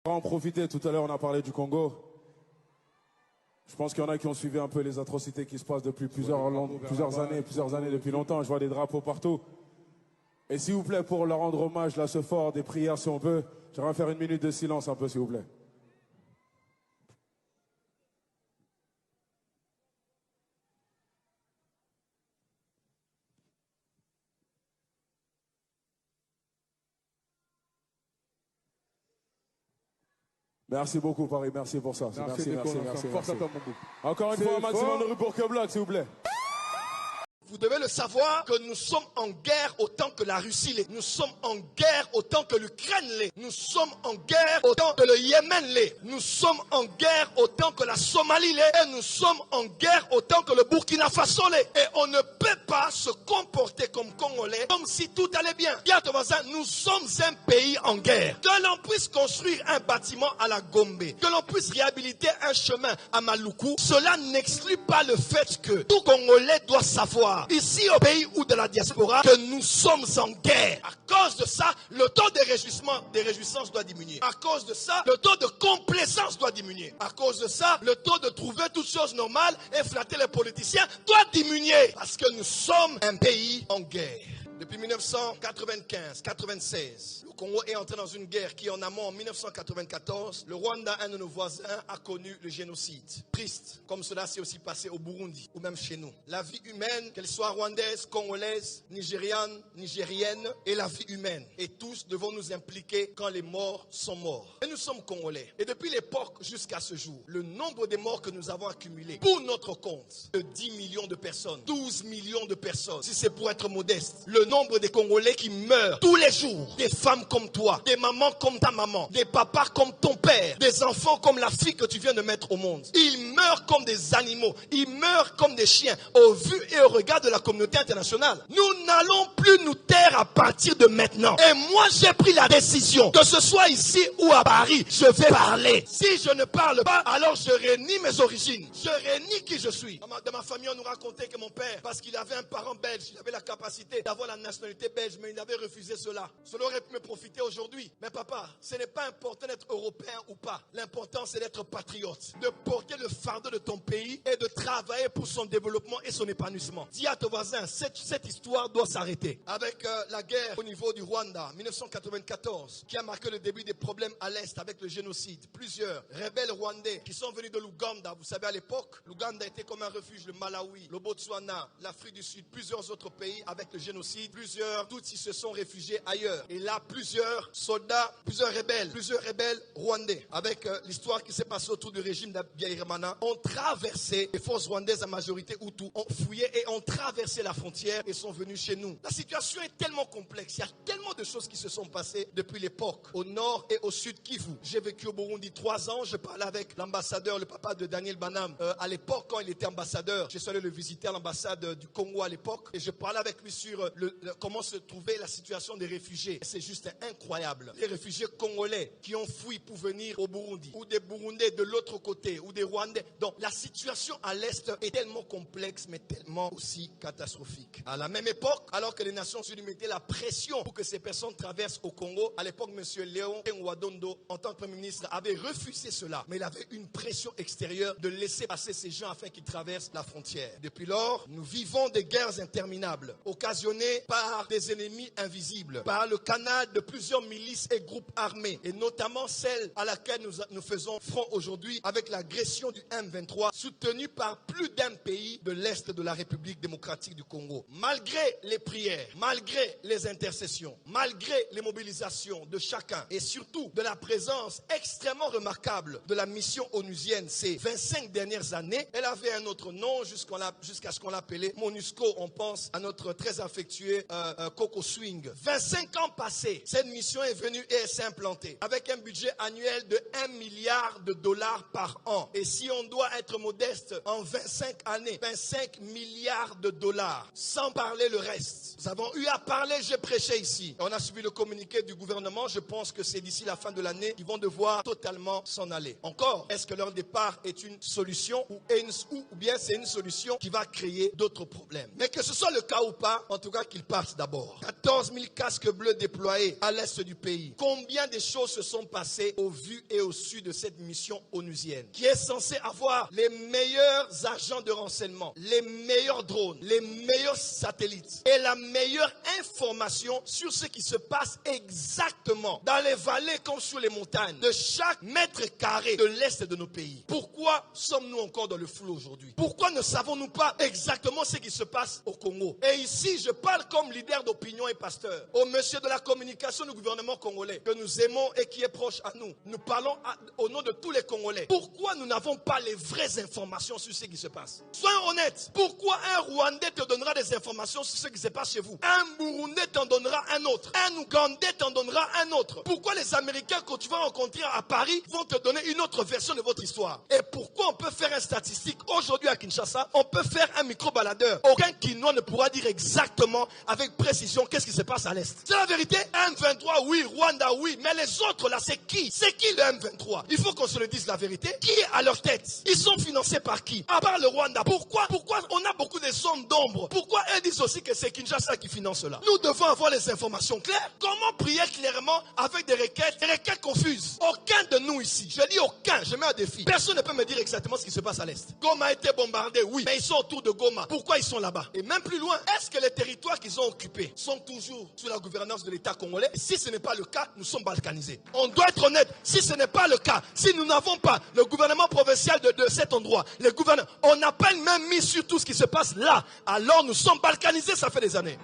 On va en profiter, tout à l'heure on a parlé du Congo. Je pense qu'il y en a qui ont suivi un peu les atrocités qui se passent depuis plusieurs années, depuis longtemps. Je vois des drapeaux partout. Et s'il vous plaît, pour leur rendre hommage, là, ce fort, des prières si on peut, j'aimerais faire une minute de silence un peu, s'il vous plaît. Merci beaucoup, Paris. Merci pour ça. Merci. Force à toi, mon bout. Encore une fois, un maximum de rue pour que Bloc, s'il vous plaît. Vous devez le savoir que nous sommes en guerre autant que la Russie l'est. Nous sommes en guerre autant que l'Ukraine l'est. Nous sommes en guerre autant que le Yémen l'est. Nous sommes en guerre autant que la Somalie l'est. Et nous sommes en guerre autant que le Burkina Faso l'est. Et on ne peut pas se comporter comme Congolais comme si tout allait bien. Bien, nous sommes un pays en guerre. Que l'on puisse construire un bâtiment à la Gombe, que l'on puisse réhabiliter un chemin à Maluku, cela n'exclut pas le fait que tout Congolais doit savoir ici au pays ou de la diaspora que nous sommes en guerre. À cause de ça, le taux de réjouissance doit diminuer. À cause de ça, le taux de complaisance doit diminuer. À cause de ça, le taux de trouver toutes choses normales et flatter les politiciens doit diminuer. Parce que nous sommes un pays en guerre. Depuis 1995-96, le Congo est entré dans une guerre qui, en amont, en 1994, le Rwanda, un de nos voisins, a connu le génocide. Triste, comme cela s'est aussi passé au Burundi, ou même chez nous. La vie humaine, qu'elle soit rwandaise, congolaise, nigérienne, est la vie humaine. Et tous devons nous impliquer quand les morts sont morts. Et nous sommes Congolais. Et depuis l'époque jusqu'à ce jour, le nombre de morts que nous avons accumulés pour notre compte, de 10 millions de personnes, 12 millions de personnes, si c'est pour être modeste, le nombre de Congolais qui meurent tous les jours, des femmes comme toi, des mamans comme ta maman, des papas comme ton père, des enfants comme la fille que tu viens de mettre au monde. Ils meurent comme des animaux, ils meurent comme des chiens, au vu et au regard de la communauté internationale. Nous n'allons plus nous taire à partir de maintenant. Et moi j'ai pris la décision, que ce soit ici ou à Paris, je vais parler. Si je ne parle pas, alors je renie mes origines, je renie qui je suis. Dans ma famille, on nous racontait que mon père, parce qu'il avait un parent belge, il avait la capacité d'avoir la nationalité belge, mais il avait refusé cela. Cela aurait pu me profiter aujourd'hui. Mais papa, ce n'est pas important d'être européen ou pas. L'important, c'est d'être patriote, de porter le fardeau de ton pays et de travailler pour son développement et son épanouissement. Dis à ton voisin, cette histoire doit s'arrêter. Avec la guerre au niveau du Rwanda, 1994, qui a marqué le début des problèmes à l'Est avec le génocide. Plusieurs rebelles rwandais qui sont venus de l'Ouganda. Vous savez, à l'époque, l'Ouganda était comme un refuge, le Malawi, le Botswana, l'Afrique du Sud, plusieurs autres pays avec le génocide. Plusieurs Tutsis se sont réfugiés ailleurs. Et là, plusieurs soldats, plusieurs rebelles rwandais, avec l'histoire qui s'est passée autour du régime d'Abiyarimana, ont traversé, les forces rwandaises à majorité Hutu, ont fouillé et ont traversé la frontière et sont venus chez nous. La situation est tellement complexe, il y a tellement de choses qui se sont passées depuis l'époque, au nord et au sud Kivu. J'ai vécu au Burundi 3 ans, je parlais avec l'ambassadeur, le papa de Daniel Banam, à l'époque, quand il était ambassadeur. J'ai allé le visiter à l'ambassade du Congo à l'époque, et je parlais avec lui sur comment se trouvait la situation des réfugiés. C'est juste incroyable. Les réfugiés congolais qui ont fui pour venir au Burundi, ou des Burundais de l'autre côté, ou des Rwandais. Donc la situation à l'Est est tellement complexe, mais tellement aussi catastrophique. À la même époque, alors que les Nations Unies mettaient la pression pour que ces personnes traversent au Congo, à l'époque, M. Léon Wadondo, en tant que Premier ministre, avait refusé cela. Mais il avait une pression extérieure de laisser passer ces gens afin qu'ils traversent la frontière. Depuis lors, nous vivons des guerres interminables, occasionnées par des ennemis invisibles, par le canal de plusieurs milices et groupes armés, et notamment celle à laquelle nous faisons front aujourd'hui avec l'agression du M23, soutenue par plus d'un pays de l'Est de la République démocratique du Congo. Malgré les prières, malgré les intercessions, malgré les mobilisations de chacun, et surtout de la présence extrêmement remarquable de la mission onusienne ces 25 dernières années, elle avait un autre nom jusqu'à ce qu'on l'appelait MONUSCO. On pense à notre très affectueux Coco Swing. 25 ans passés, cette mission est venue et s'est implantée avec un budget annuel de 1 milliard de dollars par an. Et si on doit être modeste, en 25 années, 25 milliards de dollars, sans parler le reste. Nous avons eu à parler, j'ai prêché ici. On a suivi le communiqué du gouvernement. Je pense que c'est d'ici la fin de l'année qu'ils vont devoir totalement s'en aller. Encore, est-ce que leur départ est une solution ou bien c'est une solution qui va créer d'autres problèmes? Mais que ce soit le cas ou pas, en tout cas qu'ils partent d'abord. 14 000 casques bleus déployés carré à l'est du pays. Combien de choses se sont passées au vu et au su de cette mission onusienne, qui est censée avoir les meilleurs agents de renseignement, les meilleurs drones, les meilleurs satellites et la meilleure information sur ce qui se passe exactement dans les vallées comme sur les montagnes de chaque mètre carré de l'est de nos pays. Pourquoi sommes-nous encore dans le flou aujourd'hui? Pourquoi ne savons-nous pas exactement ce qui se passe au Congo? Et ici, je parle comme leader d'opinion et pasteur au monsieur de la communication du gouvernement congolais que nous aimons et qui est proche à nous. Nous parlons au nom de tous les Congolais. Pourquoi nous n'avons pas les vraies informations sur ce qui se passe? Soyons honnêtes. Pourquoi un Rwandais te donnera des informations sur ce qui se passe chez vous? Un Burundais t'en donnera un autre. Un Ougandais t'en donnera un autre. Pourquoi les Américains, quand tu vas rencontrer à Paris, vont te donner une autre version de votre histoire? Et pourquoi on peut faire une statistique aujourd'hui à Kinshasa? On peut faire un micro-baladeur. Aucun Kinois ne pourra dire exactement avec précision qu'est-ce qui se passe à l'Est. C'est la vérité. M23, oui. Rwanda, oui. Mais les autres là, c'est qui? C'est qui le M23? Il faut qu'on se le dise la vérité. Qui est à leur tête? Ils sont financés par qui? À part le Rwanda. Pourquoi on a beaucoup de zones d'ombre? Pourquoi elles disent aussi que c'est Kinshasa qui finance cela? Nous devons avoir les informations claires. Comment prier clairement avec des requêtes confuses? Aucun de nous ici, je dis aucun, je mets un défi. Personne ne peut me dire exactement ce qui se passe à l'Est. Goma a été bombardé, oui, mais ils sont autour de Goma. Pourquoi ils sont là-bas? Et même plus loin, est-ce que les territoires qu'ils ont occupés sont toujours sous la gouvernance de l'État congolais? Si ce n'est pas le cas, nous sommes balkanisés. On doit être honnête. Si ce n'est pas le cas, si nous n'avons pas le gouvernement provincial de cet endroit, les gouverneurs, on n'a pas même mis sur tout ce qui se passe là, alors nous sommes balkanisés, ça fait des années.